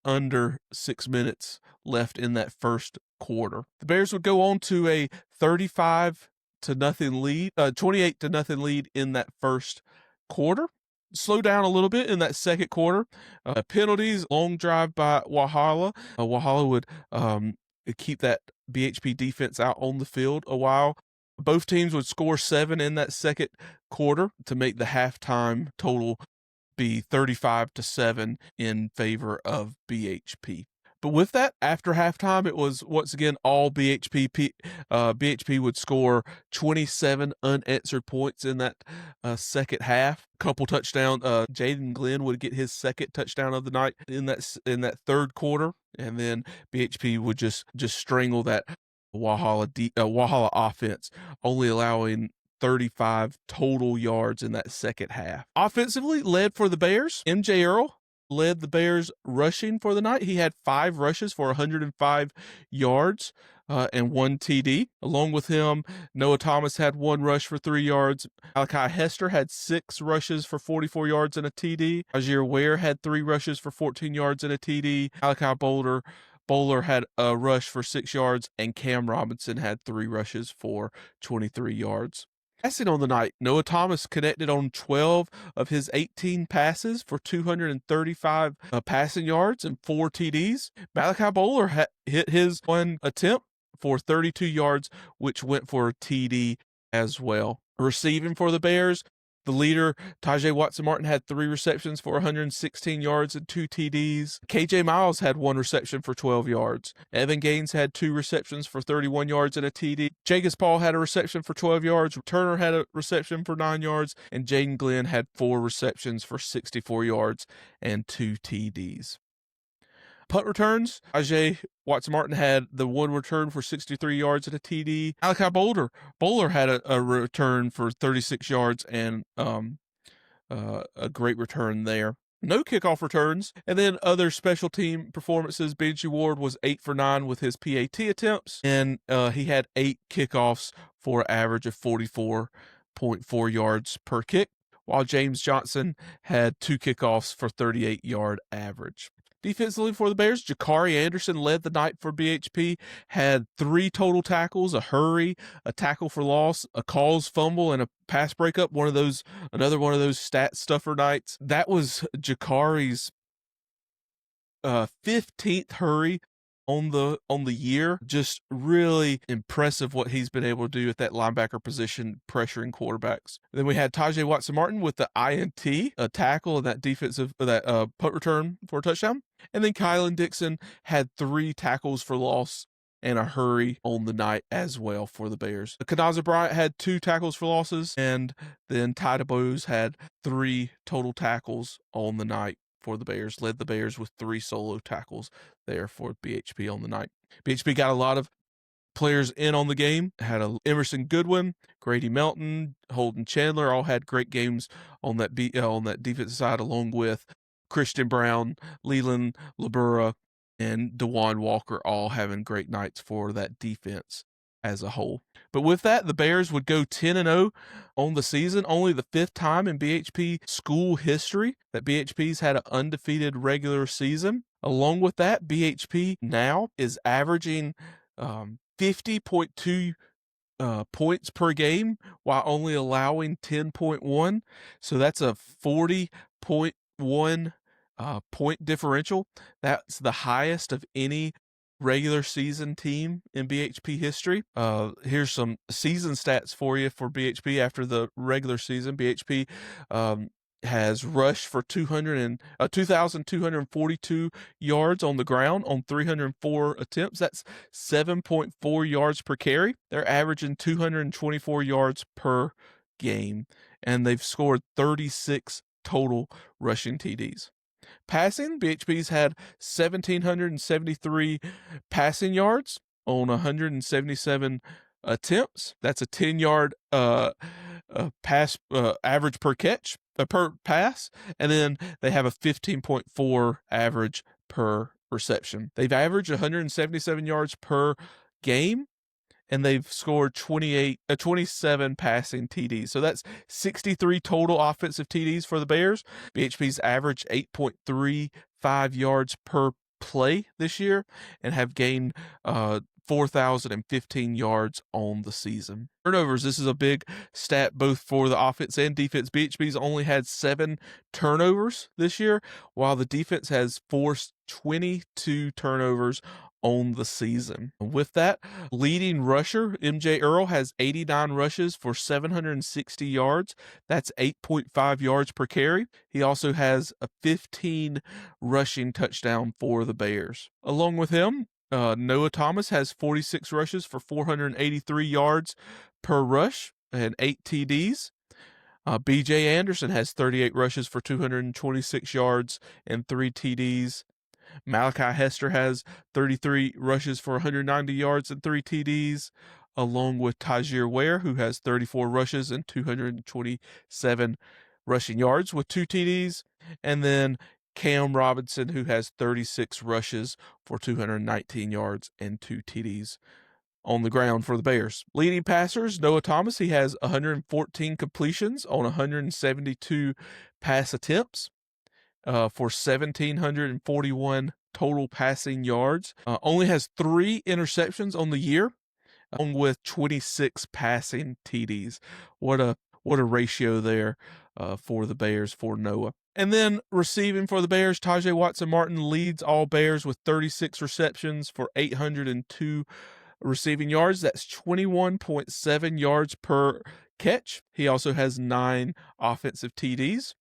under 6 minutes left in that first quarter. The Bears would go on to a 28-0 lead in that first quarter. Slow down a little bit in that second quarter. Penalties, long drive by Walhalla. Walhalla would keep that BHP defense out on the field a while. Both teams would score 7 in that second quarter to make the halftime total be 35-7 in favor of BHP. But with that, after halftime, it was once again all BHP. BHP would score 27 unanswered points in that second half. Couple touchdowns. Jaden Glenn would get his second touchdown of the night in that third quarter, and then BHP would just strangle that Walhalla offense, only allowing 35 total yards in that second half. Offensively, led for the Bears, MJ Earl led the Bears rushing for the night. He had 5 rushes for 105 yards and 1 TD. Along with him, Noah Thomas had 1 rush for 3 yards. Malachi Hester had 6 rushes for 44 yards and a TD. Ajir Ware had 3 rushes for 14 yards and a TD. Malachi Bowler had a rush for 6 yards, and Cam Robinson had 3 rushes for 23 yards. Passing on the night, Noah Thomas connected on 12 of his 18 passes for 235 passing yards and 4 TDs. Malachi Bowler hit his 1 attempt for 32 yards, which went for a TD as well. Receiving for the Bears, the leader, Tajay Watson-Martin, had 3 receptions for 116 yards and 2 TDs. KJ Miles had 1 reception for 12 yards. Evan Gaines had 2 receptions for 31 yards and a TD. Jagus Paul had a reception for 12 yards. Turner had a reception for 9 yards. And Jaden Glenn had 4 receptions for 64 yards and 2 TDs. Punt returns, Tajay Watson-Martin had the 1 return for 63 yards and a TD. Malachi Bowler had a return for 36 yards and a great return there. No kickoff returns. And then other special team performances. Benji Ward was 8 for 9 with his PAT attempts, and he had 8 kickoffs for an average of 44.4 yards per kick. while James Johnson had 2 kickoffs for 38-yard average. Defensively for the Bears, Jakari Anderson led the night for BHP, had 3 total tackles, a hurry, a tackle for loss, a caused fumble, and a pass breakup. Another one of those stat stuffer nights. That was Jakari's 15th hurry on the year. Just really impressive what he's been able to do at that linebacker position, pressuring quarterbacks. Then we had Tajay Watson-Martin with the INT, a tackle, and that punt return for a touchdown. And then Kylan Dixon had 3 tackles for loss and a hurry on the night as well for the Bears. Kanaza Bryant had 2 tackles for losses, and then Ty DeBose had 3 total tackles on the night for the Bears, led the Bears with 3 solo tackles there for BHP on the night. BHP got a lot of players in on the game. Had Emerson Goodwin, Grady Melton, Holden Chandler, all had great games on that defensive side, along with Christian Brown, Leland Labura, and DeJuan Walker, all having great nights for that defense as a whole. But with that, the Bears would go 10-0 on the season, only the 5th time in BHP school history that BHP's had an undefeated regular season. Along with that, BHP now is averaging 50.2 points per game while only allowing 10.1. So that's a 40.1 point differential. That's the highest of any regular season team in BHP history. Here's some season stats for you for BHP after the regular season. BHP has rushed for 2,242 yards on the ground on 304 attempts. That's 7.4 yards per carry. They're averaging 224 yards per game, and they've scored 36 total rushing TDs. Passing, BHP's had 1,773 passing yards on 177 attempts. That's a 10-yard pass average per catch, per pass, and then they have a 15.4 average per reception. They've averaged 177 yards per game, and they've scored 27 passing TDs. So that's 63 total offensive TDs for the Bears. BHP's averaged 8.35 yards per play this year and have gained 4,015 yards on the season. Turnovers, this is a big stat both for the offense and defense. BHP's only had 7 turnovers this year, while the defense has forced 22 turnovers on the season. With that, leading rusher MJ Earl has 89 rushes for 760 yards. That's 8.5 yards per carry. He also has a 15 rushing touchdown for the Bears. Along with him, Noah Thomas has 46 rushes for 483 yards per rush and 8 TDs. BJ Anderson has 38 rushes for 226 yards and 3 TDs. Malachi Hester has 33 rushes for 190 yards and 3 TDs, along with Tajir Ware, who has 34 rushes and 227 rushing yards with 2 TDs. And then Cam Robinson, who has 36 rushes for 219 yards and 2 TDs on the ground for the Bears. Leading passers, Noah Thomas, he has 114 completions on 172 pass attempts for 1,741 total passing yards. Only has 3 interceptions on the year, along with 26 passing TDs. What a ratio there for the Bears for Noah. And then receiving for the Bears, Tajay Watson-Martin leads all Bears with 36 receptions for 802 receiving yards. That's 21.7 yards per catch. He also has 9 offensive TDs.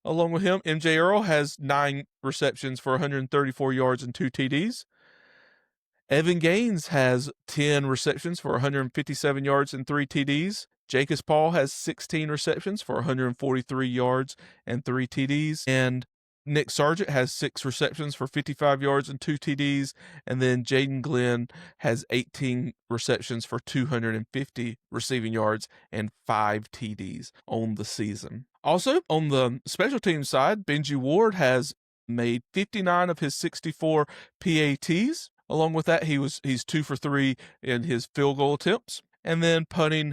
Along with him, MJ Earl has 9 receptions for 134 yards and 2 TDs. Evan Gaines has 10 receptions for 157 yards and 3 TDs. Jacobs Paul has 16 receptions for 143 yards and 3 TDs. And Nick Sargent has 6 receptions for 55 yards and 2 TDs. And then Jaden Glenn has 18 receptions for 250 receiving yards and 5 TDs on the season. Also, on the special teams side, Benji Ward has made 59 of his 64 PATs. Along with that, he's 2 for 3 in his field goal attempts. And then punting,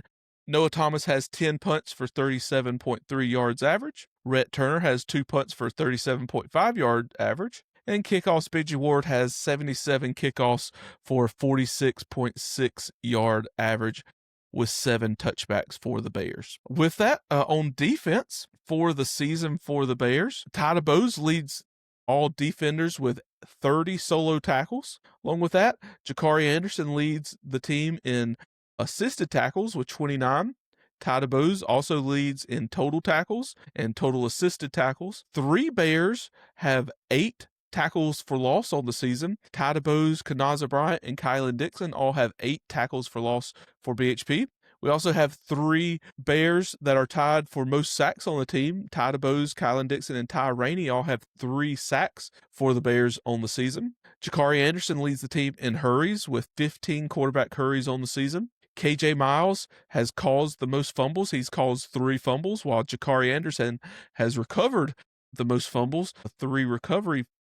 Noah Thomas has 10 punts for 37.3 yards average. Rhett Turner has 2 punts for 37.5 yard average. And kickoffs, B.J. Ward has 77 kickoffs for 46.6 yard average with 7 touchbacks for the Bears. With that, on defense for the season for the Bears, Ty DeBose leads all defenders with 30 solo tackles. Along with that, Jakari Anderson leads the team in assisted tackles with 29. Ty DeBose also leads in total tackles and total assisted tackles. 3 Bears have 8 tackles for loss on the season. Ty DeBose, Kanaza Bryant, and Kylan Dixon all have 8 tackles for loss for BHP. We also have 3 Bears that are tied for most sacks on the team. Ty DeBose, Kylan Dixon, and Ty Rainey all have 3 sacks for the Bears on the season. Jakari Anderson leads the team in hurries with 15 quarterback hurries on the season. KJ Miles has caused the most fumbles. He's caused 3 fumbles, while Jakari Anderson has recovered the most fumbles, 3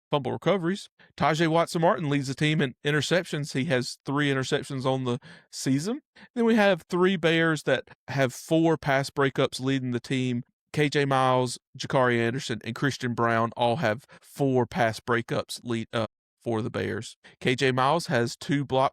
fumble recoveries. Tajay Watson-Martin leads the team in interceptions. He has 3 interceptions on the season. Then we have 3 Bears that have 4 pass breakups leading the team. KJ Miles, Jakari Anderson, and Christian Brown all have 4 pass breakups lead for the Bears. KJ Miles has 2 block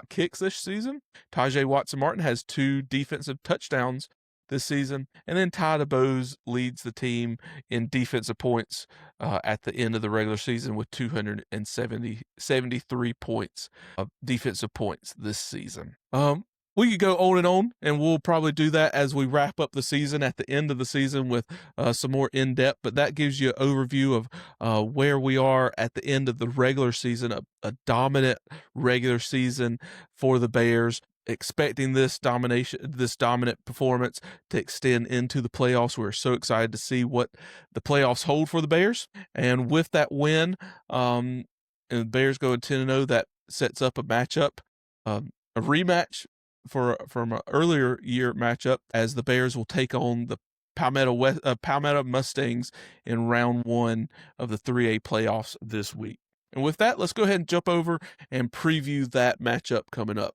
kicks this season. Tajay Watson-Martin has 2 defensive touchdowns this season. And then Ty DeBose leads the team in defensive points at the end of the regular season with 273 points of defensive points this season. We could go on, and we'll probably do that as we wrap up the season at the end of the season with some more in-depth, but that gives you an overview of where we are at the end of the regular season, a dominant regular season for the Bears. Expecting this dominant performance to extend into the playoffs. We're so excited to see what the playoffs hold for the Bears. And with that win, and the Bears go 10-0, that sets up a matchup, a rematch from an earlier year matchup, as the Bears will take on the Palmetto Mustangs in round 1 of the 3A playoffs this week. And with that, let's go ahead and jump over and preview that matchup coming up.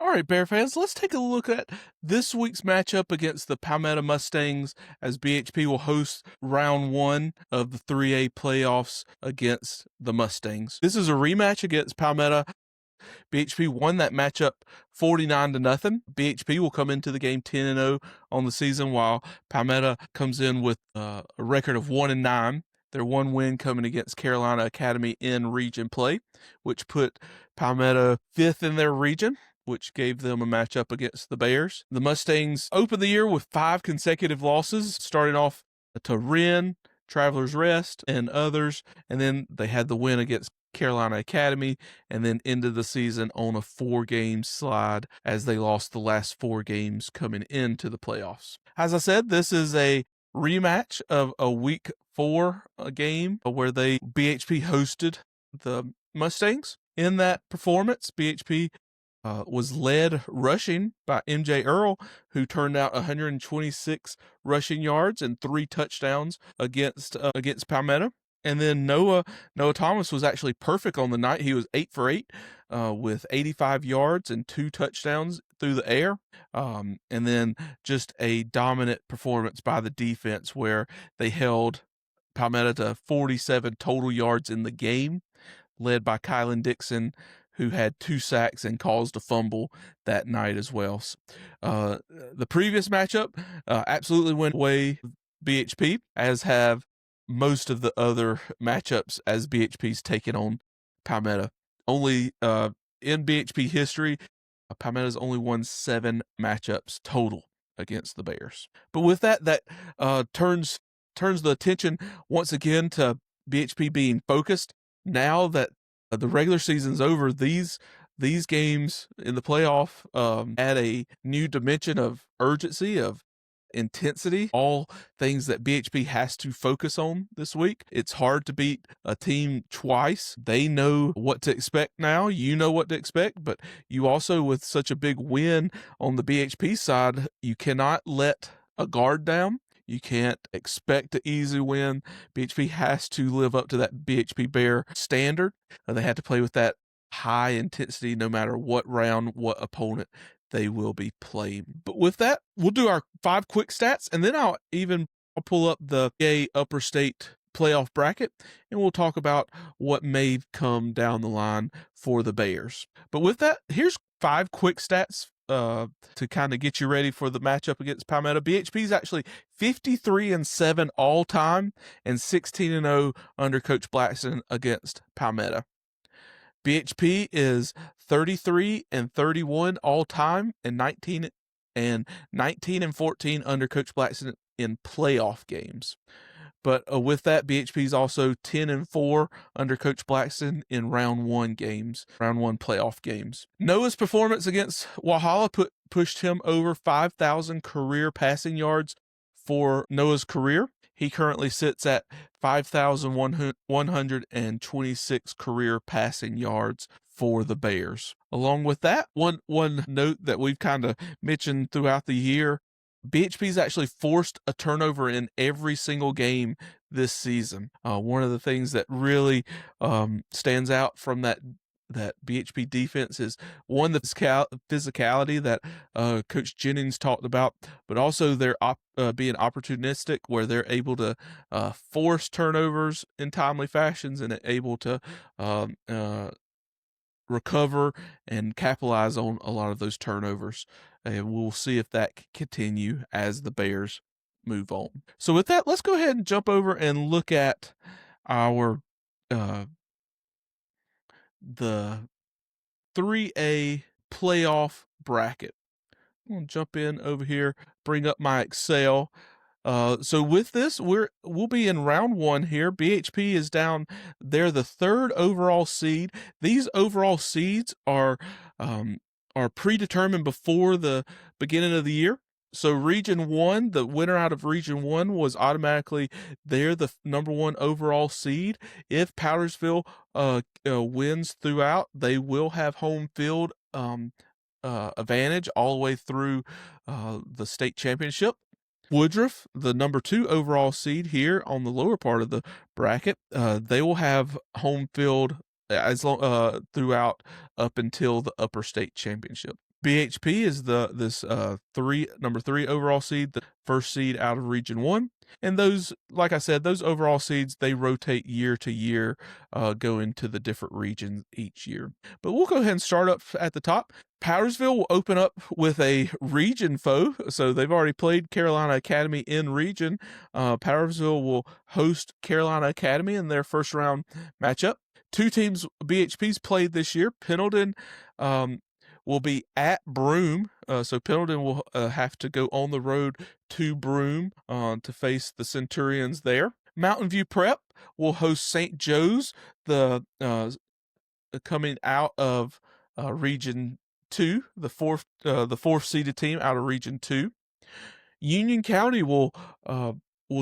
All right, Bear fans, let's take a look at this week's matchup against the Palmetto Mustangs, as BHP will host round 1 of the 3A playoffs against the Mustangs. This is a rematch against Palmetto. BHP won that matchup 49-0. BHP will come into the game 10-0 on the season, while Palmetto comes in with a record of 1-9. Their 1 win coming against Carolina Academy in region play, which put Palmetto 5th in their region, which gave them a matchup against the Bears. The Mustangs opened the year with 5 consecutive losses, starting off to Wren, Travelers Rest, and others, and then they had the win against Carolina Academy, and then ended the season on a 4-game slide as they lost the last 4 games coming into the playoffs. As I said, this is a rematch of a week 4 game where BHP hosted the Mustangs. In that performance, BHP was led rushing by MJ Earl, who turned out 126 rushing yards and 3 touchdowns against Palmetto. And then Noah Thomas was actually perfect on the night. He was 8 for 8 with 85 yards and 2 touchdowns through the air. And then just a dominant performance by the defense, where they held Palmetto to 47 total yards in the game, led by Kylan Dixon, who had 2 sacks and caused a fumble that night as well. The previous matchup absolutely went away BHP, as have most of the other matchups as BHP's taken on Palmetto. Only in BHP history, Palmetto's only won 7 matchups total against the Bears. But with that turns the attention once again to BHP being focused. Now that the regular season's over, these games in the playoff add a new dimension of urgency, of intensity, all things that BHP has to focus on this week. It's hard to beat a team twice. They know what to expect now. You know what to expect, but you also, with such a big win on the BHP side, you cannot let a guard down. You can't expect an easy win. BHP has to live up to that BHP Bear standard. They have to play with that high intensity no matter what round, what opponent they will be playing. But with that, we'll do our 5 quick stats, and then I'll pull up the upper state playoff bracket, and we'll talk about what may come down the line for the Bears. But with that, here's 5 quick stats to kind of get you ready for the matchup against Palmetto. BHP is actually 53-7 all time and 16-0 under Coach Blackson against Palmetto. BHP is 33-31 all time and 19-14 under Coach Blackson in playoff games. But with that, BHP is also 10-4 under Coach Blackson in round 1 playoff games. Noah's performance against Walhalla pushed him over 5,000 career passing yards for Noah's career. He currently sits at 5,126 career passing yards for the Bears. Along with that, one note that we've kind of mentioned throughout the year, BHP's actually forced a turnover in every single game this season. One of the things that really stands out from that BHP defense is, one, the physicality that Coach Jennings talked about, but also their being opportunistic, where they're able to force turnovers in timely fashions and able to recover and capitalize on a lot of those turnovers. And we'll see if that can continue as the Bears move on. So with that, let's go ahead and jump over and look at our the 3A playoff bracket. I'm going to jump in over here, bring up my Excel. So with this, we'll be in round 1 here. BHP is down. They're the 3rd overall seed. These overall seeds are predetermined before the beginning of the year. So Region 1, the winner out of Region 1 was automatically the number 1 overall seed. If Powdersville wins throughout, they will have home field advantage all the way through the state championship. Woodruff, the number 2 overall seed here on the lower part of the bracket, they will have home field as long throughout up until the upper state championship. BHP is number 3 overall seed, the first seed out of Region 1. And those, like I said, those overall seeds, they rotate year to year, going to the different regions each year. But we'll go ahead and start up at the top. Powdersville will open up with a region foe. So they've already played Carolina Academy in region. Powdersville will host Carolina Academy in their first round matchup. 2 teams BHP's played this year. Pendleton will be at Broome. So Pendleton will have to go on the road to Broome to face the Centurions there. Mountain View Prep will host St. Joe's, the coming out of Region 2, the fourth seeded team out of Region 2. Union County will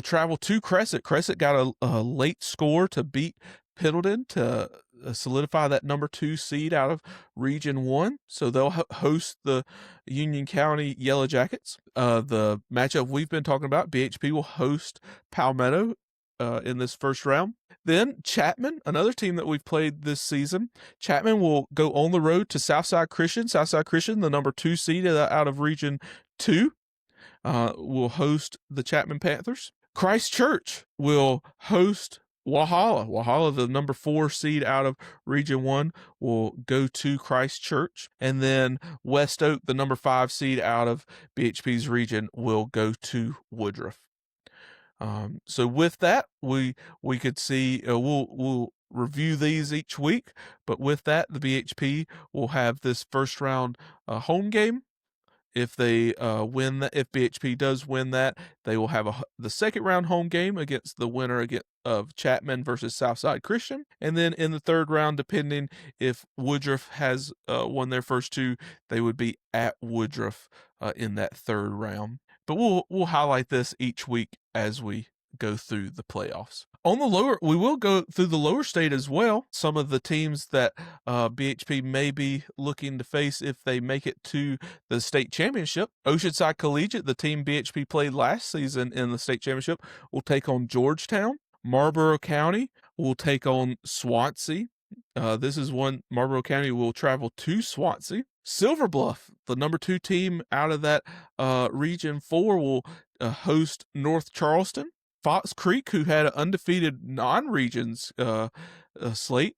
travel to Crescent. Crescent got a late score to beat Pendleton to solidify that number 2 seed out of Region 1. So they'll host the Union County Yellow Jackets. The matchup we've been talking about, BHP will host Palmetto in this first round. Then Chapman, another team that we've played this season. Chapman will go on the road to Southside Christian. Southside Christian, the number 2 seed out of Region 2, will host the Chapman Panthers. Christ Church will host Walhalla. Walhalla, the number 4 seed out of Region 1, will go to Christ Church. And then West Oak, the number 5 seed out of BHP's region, will go to Woodruff. So with that, we could see, we'll review these each week, but with that, the BHP will have this first round home game. If they win that, if BHP does win that, they will have the second round home game against the winner of Chapman versus Southside Christian. And then in the third round, depending if Woodruff has won their first 2, they would be at Woodruff in that third round. But we'll highlight this each week as we go through the playoffs. On the lower, we will go through the lower state as well. Some of the teams that BHP may be looking to face if they make it to the state championship. Oceanside Collegiate, the team BHP played last season in the state championship, will take on Georgetown. Marlboro County will take on Swansea. This is one Marlboro County will travel to Swansea. Silver Bluff, the number 2 team out of that Region 4, will host North Charleston. Fox Creek, who had an undefeated non-regions slate,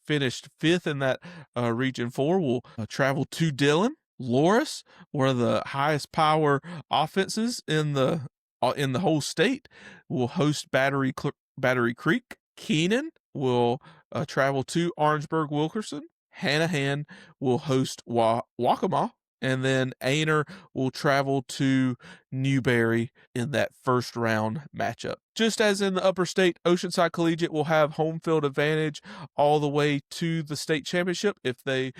finished 5th in that Region 4, will travel to Dillon. Loris, one of the highest power offenses in the whole state, will host Battery Creek. Keenan will travel to Orangeburg-Wilkerson. Hanahan will host Waccamaw. And then Aner will travel to Newberry in that first round matchup. Just as in the upper state, Oceanside Collegiate will have home field advantage all the way to the state championship if they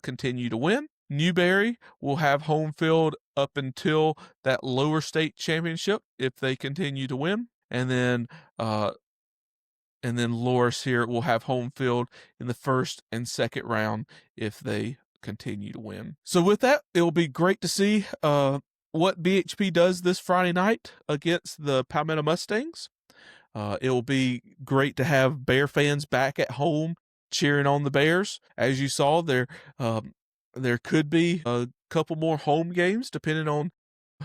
continue to win. Newberry will have home field up until that lower state championship if they continue to win. And then Loris here will have home field in the first and second round if they continue to win. So with that, it'll be great to see what BHP does this Friday night against the Palmetto Mustangs. It'll be great to have Bear fans back at home cheering on the Bears. As you saw, there could be a couple more home games depending on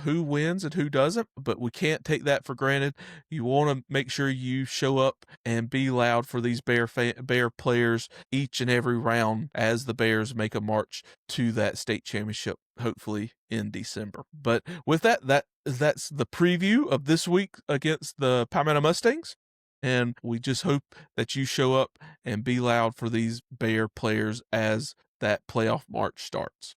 who wins and who doesn't, but we can't take that for granted. You want to make sure you show up and be loud for these Bear players each and every round as the Bears make a march to that state championship, hopefully in December. But with that's the preview of this week against the Palmetto Mustangs. And we just hope that you show up and be loud for these Bear players as that playoff march starts.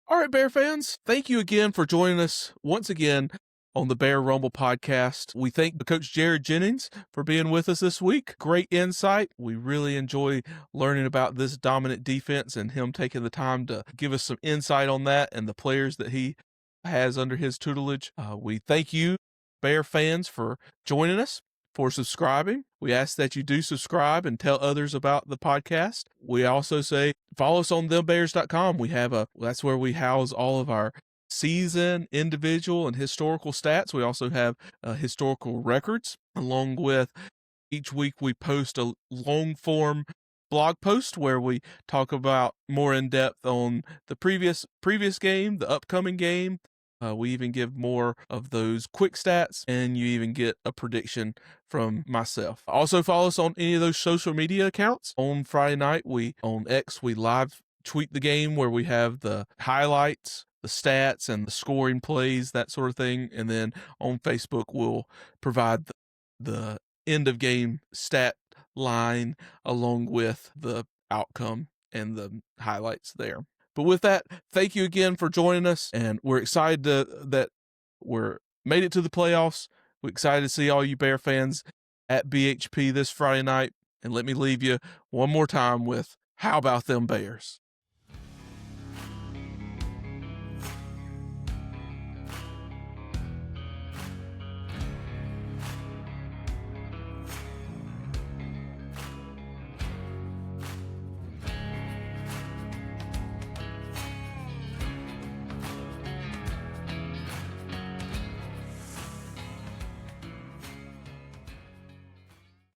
All right, Bear fans, thank you again for joining us once again on the Bear Rumble podcast. We thank Coach Jared Jennings for being with us this week. Great insight. We really enjoy learning about this dominant defense and him taking the time to give us some insight on that and the players that he has under his tutelage. We thank you, Bear fans, for joining us, for subscribing. We ask that you do subscribe and tell others about the podcast. We also say follow us on thembears.com. That's where we house all of our season, individual, and historical stats. We also have historical records, along with each week we post a long form blog post where we talk about more in depth on the previous game, the upcoming game. We even give more of those quick stats, and you even get a prediction from myself. Also, follow us on any of those social media accounts. On Friday night, on X, we live tweet the game where we have the highlights, the stats, and the scoring plays, that sort of thing. And then on Facebook, we'll provide the end of game stat line along with the outcome and the highlights there. But with that, thank you again for joining us, and we're excited that we're made it to the playoffs. We're excited to see all you Bear fans at BHP this Friday night. And let me leave you one more time with, how about them Bears?